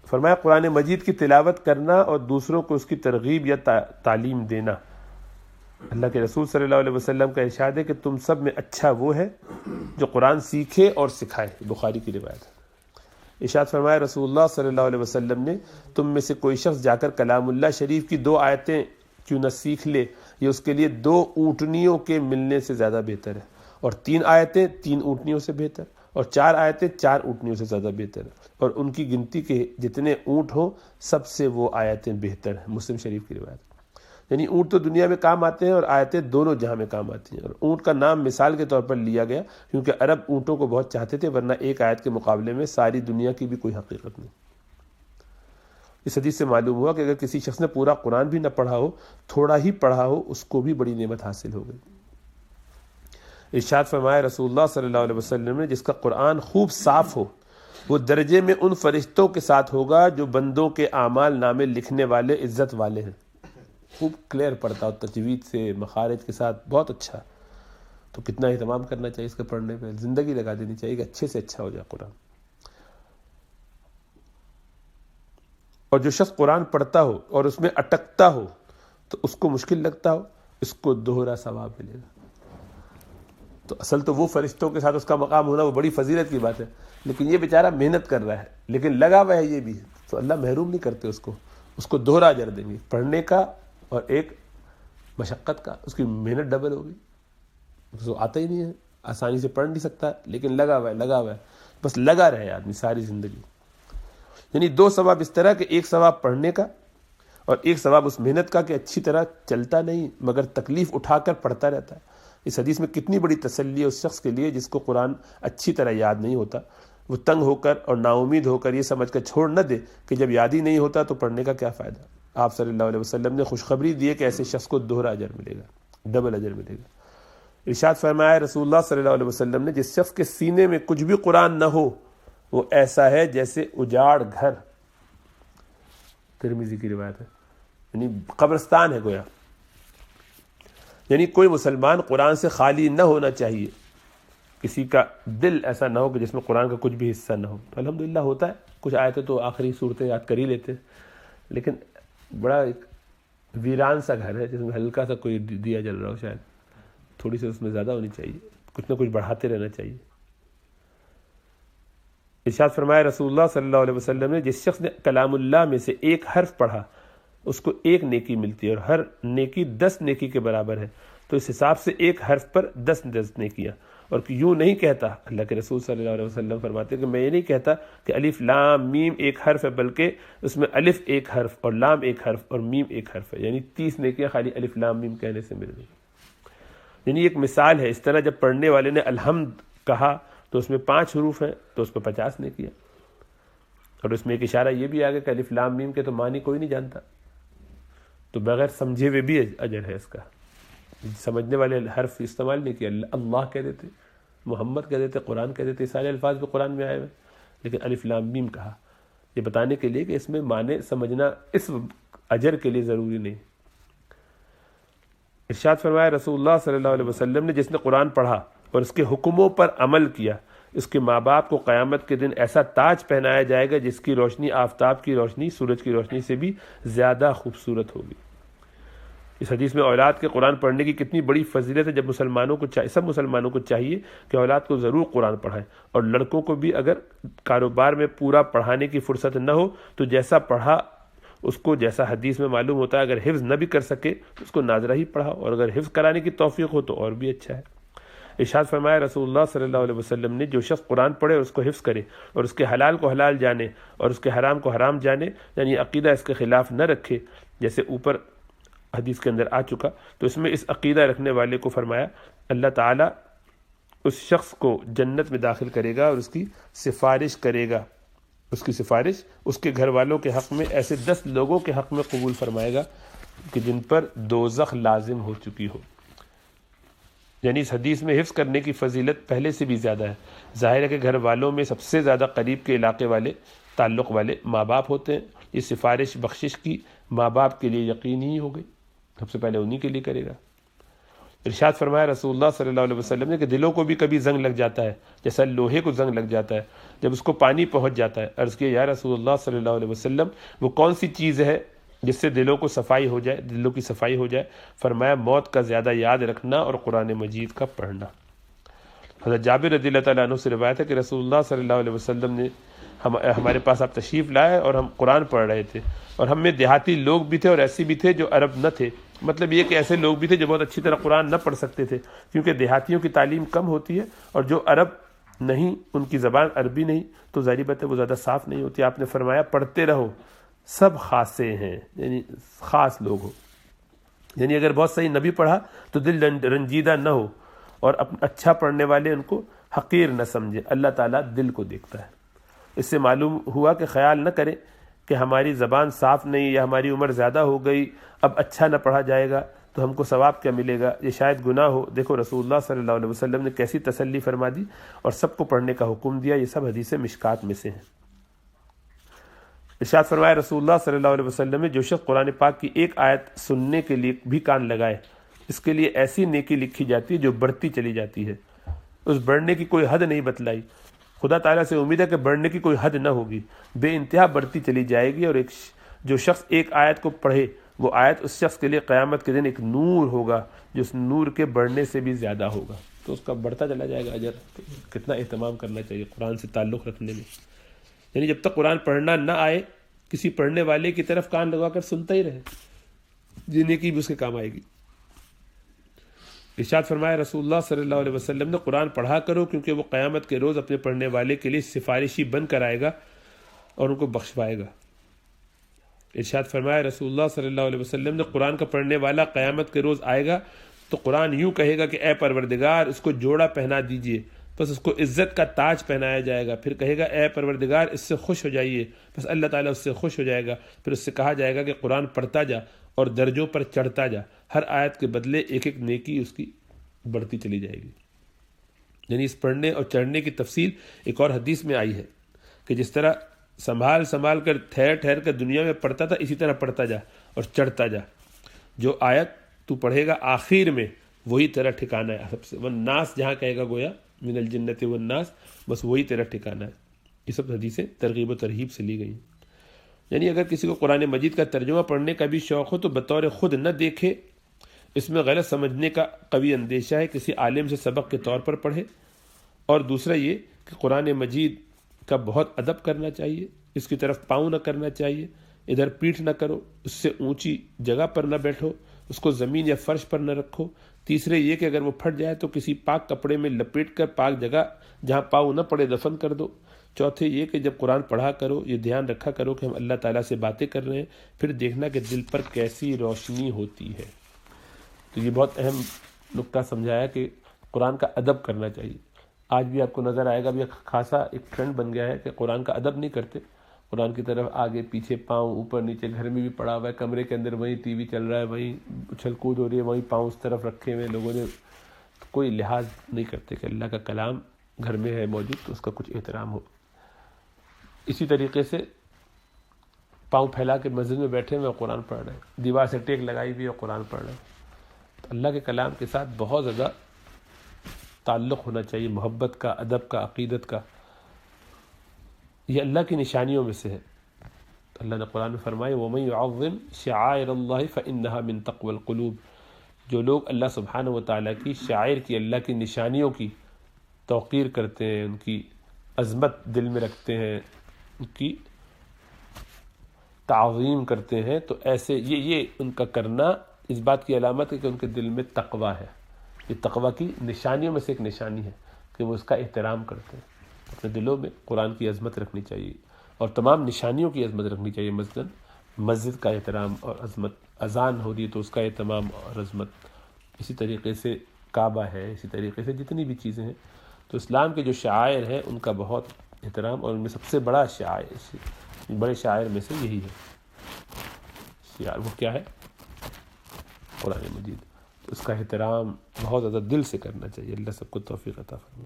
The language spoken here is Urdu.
فرمایا قرآن مجید کی تلاوت کرنا اور دوسروں کو اس کی ترغیب یا تعلیم دینا. اللہ کے رسول صلی اللہ علیہ وسلم کا ارشاد ہے کہ تم سب میں اچھا وہ ہے جو قرآن سیکھے اور سکھائے. بخاری کی روایت ہے. ارشاد فرمایا رسول اللہ صلی اللہ علیہ وسلم نے تم میں سے کوئی شخص جا کر کلام اللہ شریف کی 2 آیتیں کیوں نہ سیکھ لے، یہ اس کے لیے 2 اونٹنیوں کے ملنے سے زیادہ بہتر ہے، اور 3 آیتیں 3 اونٹنیوں سے بہتر، اور 4 آیتیں 4 اونٹنیوں سے زیادہ بہتر ہے، اور ان کی گنتی کے جتنے اونٹ ہوں سب سے وہ آیتیں بہتر ہیں. مسلم شریف کی روایت. یعنی اونٹ تو دنیا میں کام آتے ہیں اور آیتیں دونوں جہاں میں کام آتی ہیں. اور اونٹ کا نام مثال کے طور پر لیا گیا کیونکہ عرب اونٹوں کو بہت چاہتے تھے، ورنہ ایک آیت کے مقابلے میں ساری دنیا کی بھی کوئی حقیقت نہیں. اس حدیث سے معلوم ہوا کہ اگر کسی شخص نے پورا قرآن بھی نہ پڑھا ہو، تھوڑا ہی پڑھا ہو، اس کو بھی بڑی نعمت حاصل ہو گئی. ارشاد فرمایا رسول اللہ صلی اللہ علیہ وسلم نے جس کا قرآن خوب صاف ہو وہ درجے میں ان فرشتوں کے ساتھ ہوگا جو بندوں کے اعمال نامے لکھنے والے عزت والے ہیں. خوب کلیئر پڑھتا ہو، تجوید سے، مخارج کے ساتھ، بہت اچھا. تو کتنا اہتمام کرنا چاہیے اس کے پڑھنے پہ، زندگی لگا دینی چاہیے کہ اچھے سے اچھا ہو جائے قرآن. اور جو شخص قرآن پڑھتا ہو اور اس میں اٹکتا ہو تو اس کو مشکل لگتا ہو، اس کو دوہرا ثواب ملے گا. تو اصل تو وہ فرشتوں کے ساتھ اس کا مقام ہونا وہ بڑی فضیلت کی بات ہے، لیکن یہ بیچارہ محنت کر رہا ہے لیکن لگا ہوا ہے یہ بھی، تو اللہ محروم نہیں کرتے اس کو دوہرا اجر دیں گے. پڑھنے کا اور ایک مشقت کا، اس کی محنت ڈبل ہوگی. تو آتا ہی نہیں ہے، آسانی سے پڑھ نہیں سکتا، لیکن لگا ہوا ہے، بس لگا رہے آدمی ساری زندگی. یعنی 2 ثواب اس طرح کہ ایک ثواب پڑھنے کا اور ایک ثواب اس محنت کا کہ اچھی طرح چلتا نہیں مگر تکلیف اٹھا کر پڑھتا رہتا ہے. اس حدیث میں کتنی بڑی تسلی ہے اس شخص کے لیے جس کو قرآن اچھی طرح یاد نہیں ہوتا. وہ تنگ ہو کر اور نا امید ہو کر یہ سمجھ کر چھوڑ نہ دے کہ جب یاد ہی نہیں ہوتا تو پڑھنے کا کیا فائدہ. آپ صلی اللہ علیہ وسلم نے خوشخبری دی ہے کہ ایسے شخص کو دوہرا اجر ملے گا، ڈبل اجر ملے گا. ارشاد فرمایا رسول اللہ صلی اللہ علیہ وسلم نے جس شخص کے سینے میں کچھ بھی قرآن نہ ہو وہ ایسا ہے جیسے اجاڑ گھر. ترمذی کی روایت ہے. یعنی قبرستان ہے گویا. یعنی کوئی مسلمان قرآن سے خالی نہ ہونا چاہیے. کسی کا دل ایسا نہ ہو کہ جس میں قرآن کا کچھ بھی حصہ نہ ہو. الحمدللہ ہوتا ہے، کچھ آیتیں تو آخری صورتیں یاد کر ہی لیتے ہیں، لیکن بڑا ایک ویران سا گھر ہے جس میں ہلکا سا کوئی دیا جل رہا ہو، شاید تھوڑی سی اس میں زیادہ ہونی چاہیے، کچھ نہ کچھ بڑھاتے رہنا چاہیے. ارشاد فرمایا رسول اللہ صلی اللہ علیہ وسلم نے جس شخص نے کلام اللہ میں سے ایک حرف پڑھا اس کو 1 نیکی ملتی ہے، اور ہر نیکی 10 نیکی کے برابر ہے. تو اس حساب سے ایک حرف پر 10 نیکیاں. اور یوں نہیں کہتا، اللہ کے رسول صلی اللہ علیہ وسلم فرماتے ہیں کہ میں یہ نہیں کہتا کہ الف لام میم ایک حرف ہے، بلکہ اس میں الف ایک حرف اور لام ایک حرف اور میم ایک حرف ہے. یعنی 30 نیکیاں خالی الف لام میم کہنے سے مل رہی. یعنی ایک مثال ہے. اس طرح جب پڑھنے والے نے الحمد کہا تو اس میں 5 حروف ہیں تو اس پہ 50 نیکیاں. اور اس میں ایک اشارہ یہ بھی آ گیا کہ الف لام میم کے تو معنی کوئی نہیں جانتا، تو بغیر سمجھے ہوئے بھی اجر ہے اس کا. سمجھنے والے حرف استعمال نہیں کیا، اللہ کہہ دیتے، محمد کہہ دیتے، قرآن کہہ دیتے، سارے الفاظ بھی قرآن میں آئے ہوئے، لیکن الف لام میم کہا، یہ بتانے کے لیے کہ اس میں معنی سمجھنا اس اجر کے لیے ضروری نہیں. ارشاد فرمایا رسول اللہ صلی اللہ علیہ وسلم نے جس نے قرآن پڑھا اور اس کے حکموں پر عمل کیا اس کے ماں باپ کو قیامت کے دن ایسا تاج پہنایا جائے گا جس کی روشنی آفتاب کی روشنی، سورج کی روشنی سے بھی زیادہ خوبصورت ہوگی. اس حدیث میں اولاد کے قرآن پڑھنے کی کتنی بڑی فضیلت ہے. جب سب مسلمانوں کو چاہیے کہ اولاد کو ضرور قرآن پڑھائیں، اور لڑکوں کو بھی اگر کاروبار میں پورا پڑھانے کی فرصت نہ ہو تو جیسا پڑھا اس کو، جیسا حدیث میں معلوم ہوتا ہے، اگر حفظ نہ بھی کر سکے تو اس کو ناظرہ ہی پڑھا، اور اگر حفظ کرانے کی توفیق ہو تو اور بھی اچھا ہے. ارشاد فرمایا رسول اللہ صلی اللہ علیہ وسلم نے جو شخص قرآن پڑھے اور اس کو حفظ کرے اور اس کے حلال کو حلال جانے اور اس کے حرام کو حرام جانے، یعنی عقیدہ اس کے خلاف نہ رکھے جیسے اوپر حدیث کے اندر آ چکا، تو اس میں اس عقیدہ رکھنے والے کو فرمایا اللہ تعالیٰ اس شخص کو جنت میں داخل کرے گا اور اس کی سفارش کرے گا. اس کی سفارش اس کے گھر والوں کے حق میں ایسے 10 لوگوں کے حق میں قبول فرمائے گا کہ جن پر دوزخ لازم ہو چکی ہو. یعنی اس حدیث میں حفظ کرنے کی فضیلت پہلے سے بھی زیادہ ہے. ظاہر ہے کہ گھر والوں میں سب سے زیادہ قریب کے علاقے والے، تعلق والے ماں باپ ہوتے ہیں. یہ سفارش بخشش کی ماں باپ کے لیے یقینی ہی ہو گئی، سب سے پہلے انہی کے لیے کرے گا. ارشاد فرمایا رسول اللہ صلی اللہ علیہ وسلم نے کہ دلوں کو بھی کبھی زنگ لگ جاتا ہے، جیسا لوہے کو زنگ لگ جاتا ہے جب اس کو پانی پہنچ جاتا ہے۔ عرض کیا یا رسول اللہ صلی اللہ علیہ وسلم وہ کون سی چیز ہے جس سے دلوں کو صفائی ہو جائے، دلوں کی صفائی ہو جائے؟ فرمایا موت کا زیادہ یاد رکھنا اور قرآن مجید کا پڑھنا۔ حضرت جابر رضی اللہ تعالیٰ عنہ سے روایت ہے کہ رسول اللہ صلی اللہ علیہ وسلم نے ہمارے پاس آپ تشریف لائے اور ہم قرآن پڑھ رہے تھے، اور ہم میں دیہاتی لوگ بھی تھے اور ایسے بھی تھے جو عرب نہ تھے، مطلب یہ کہ ایسے لوگ بھی تھے جو بہت اچھی طرح قرآن نہ پڑھ سکتے تھے، کیونکہ دیہاتیوں کی تعلیم کم ہوتی ہے، اور جو عرب نہیں، ان کی زبان عربی نہیں، تو ظاہری بات ہے وہ زیادہ صاف نہیں ہوتی۔ آپ نے فرمایا پڑھتے رہو، سب خاصے ہیں، یعنی خاص لوگ ہو، یعنی اگر بہت صحیح نہ بھی پڑھا تو دل رنجیدہ نہ ہو، اور اچھا پڑھنے والے ان کو حقیر نہ سمجھے۔ اللہ تعالیٰ دل کو دیکھتا ہے۔ اس سے معلوم ہوا کہ خیال نہ کریں کہ ہماری زبان صاف نہیں یا ہماری عمر زیادہ ہو گئی، اب اچھا نہ پڑھا جائے گا تو ہم کو ثواب کیا ملے گا، یہ شاید گناہ ہو۔ دیکھو رسول اللہ صلی اللہ علیہ وسلم نے کیسی تسلی فرما دی اور سب کو پڑھنے کا حکم دیا۔ یہ سب حدیث مشکات میں سے ہیں۔ ارشاد فرمایا رسول اللہ صلی اللہ علیہ وسلم نے جو شخص قرآن پاک کی ایک آیت سننے کے لیے بھی کان لگائے، اس کے لیے ایسی نیکی لکھی جاتی ہے جو بڑھتی چلی جاتی ہے۔ اس بڑھنے کی کوئی حد نہیں بتلائی۔ خدا تعالیٰ سے امید ہے کہ بڑھنے کی کوئی حد نہ ہوگی، بے انتہا بڑھتی چلی جائے گی، اور جو شخص ایک آیت کو پڑھے وہ آیت اس شخص کے لیے قیامت کے دن ایک نور ہوگا جو اس نور کے بڑھنے سے بھی زیادہ ہوگا، تو اس کا بڑھتا چلا جائے گا اجر۔ کتنا اہتمام کرنا چاہیے قرآن سے تعلق رکھنے میں، یعنی جب تک قرآن پڑھنا نہ آئے کسی پڑھنے والے کی طرف کان لگا کر سنتا ہی رہے، جینے کی بھی اس کے کام آئے گی۔ ارشاد فرمایا رسول اللہ صلی اللہ علیہ وسلم نے قرآن پڑھا کرو کیونکہ وہ قیامت کے روز اپنے پڑھنے والے کے لیے سفارشی بن کر آئے گا اور ان کو بخشوائے گا۔ ارشاد فرمایا رسول اللہ صلی اللہ علیہ وسلم نے قرآن کا پڑھنے والا قیامت کے روز آئے گا تو قرآن یوں کہے گا کہ اے پروردگار اس کو جوڑا پہنا دیجئے، بس اس کو عزت کا تاج پہنایا جائے گا۔ پھر کہے گا اے پروردگار اس سے خوش ہو جائیے، بس اللہ تعالیٰ اس سے خوش ہو جائے گا۔ پھر اس سے کہا جائے گا کہ قرآن پڑھتا جا اور درجوں پر چڑھتا جا، ہر آیت کے بدلے ایک ایک نیکی اس کی بڑھتی چلی جائے گی۔ یعنی اس پڑھنے اور چڑھنے کی تفصیل ایک اور حدیث میں آئی ہے کہ جس طرح سنبھال سنبھال کر ٹھہر ٹھہر کر دنیا میں پڑھتا تھا، اسی طرح پڑھتا جا اور چڑھتا جا۔ جو آیت تو پڑھے گا آخر میں وہی تیرا ٹھکانہ ہے، سب سے والناس جہاں کہے گا گویا من الجنت والناس، بس وہی تیرا ٹھکانہ ہے۔ یہ سب حدیثیں ترغیب و ترہیب سے لی گئی ہیں۔ یعنی اگر کسی کو قرآن مجید کا ترجمہ پڑھنے کا بھی شوق ہو تو بطور خود نہ دیکھے، اس میں غلط سمجھنے کا قوی اندیشہ ہے، کسی عالم سے سبق کے طور پر پڑھے۔ اور دوسرا یہ کہ قرآن مجید کا بہت ادب کرنا چاہیے، اس کی طرف پاؤں نہ کرنا چاہیے، ادھر پیٹھ نہ کرو، اس سے اونچی جگہ پر نہ بیٹھو، اس کو زمین یا فرش پر نہ رکھو۔ تیسرے یہ کہ اگر وہ پھٹ جائے تو کسی پاک کپڑے میں لپیٹ کر پاک جگہ جہاں پاؤں نہ پڑے دفن کر دو۔ چوتھے یہ کہ جب قرآن پڑھا کرو یہ دھیان رکھا کرو کہ ہم اللہ تعالیٰ سے باتیں کر رہے ہیں، پھر دیکھنا کہ دل پر کیسی روشنی ہوتی ہے۔ تو یہ بہت اہم نکتہ سمجھایا کہ قرآن کا ادب کرنا چاہیے۔ آج بھی آپ کو نظر آئے گا، بھی خاصا ایک ٹرینڈ بن گیا ہے کہ قرآن کا ادب نہیں کرتے، قرآن کی طرف آگے پیچھے پاؤں اوپر نیچے، گھر میں بھی پڑا ہوا ہے، کمرے کے اندر وہیں ٹی وی چل رہا ہے، وہیں اچھل کود ہو رہی ہے، وہیں پاؤں اس طرف رکھے ہوئے لوگوں نے، کوئی لحاظ نہیں کرتے کہ اللہ کا کلام گھر میں ہے موجود تو اس کا کچھ احترام ہو۔ اسی طریقے سے پاؤں پھیلا کے مسجد میں بیٹھے ہوئے قرآن پڑھ رہے ہیں، دیوار سے ٹیک لگائی ہوئی اور قرآن پڑھ رہے ہیں۔ اللہ کے کلام کے ساتھ بہت زیادہ تعلق ہونا چاہیے، محبت کا، ادب کا، عقیدت کا۔ یہ اللہ کی نشانیوں میں سے ہے۔ اللہ نے قرآن میں فرمایا وَمَن يُعَظِّمْ شَعَائِرَ اللَّهِ فَإِنَّهَا مِن تَقْوَى الْقُلُوبِ، جو لوگ اللہ سبحانہ و تعالیٰ کی شاعر کی، اللہ کی نشانیوں کی توقیر کرتے ہیں، ان کی عظمت دل میں رکھتے ہیں، ان کی تعظیم کرتے ہیں، تو ایسے یہ ان کا کرنا اس بات کی علامت ہے کہ ان کے دل میں تقویٰ ہے۔ یہ تقویٰ کی نشانیوں میں سے ایک نشانی ہے کہ وہ اس کا احترام کرتے ہیں۔ اپنے دلوں میں قرآن کی عظمت رکھنی چاہیے اور تمام نشانیوں کی عظمت رکھنی چاہیے، مثلا مسجد کا احترام اور عظمت، اذان ہو رہی ہے تو اس کا اہتمام اور عظمت، اسی طریقے سے کعبہ ہے، اسی طریقے سے جتنی بھی چیزیں ہیں۔ تو اسلام کے جو شعائر ہیں ان کا بہت احترام، اور ان میں سب سے بڑا شعائر، بڑے شاعر میں سے یہی ہے۔ شعائر وہ کیا ہے؟ قرآن مجید۔ اس کا احترام بہت زیادہ دل سے کرنا چاہیے۔ اللہ سب کو توفیق عطا فرمائے۔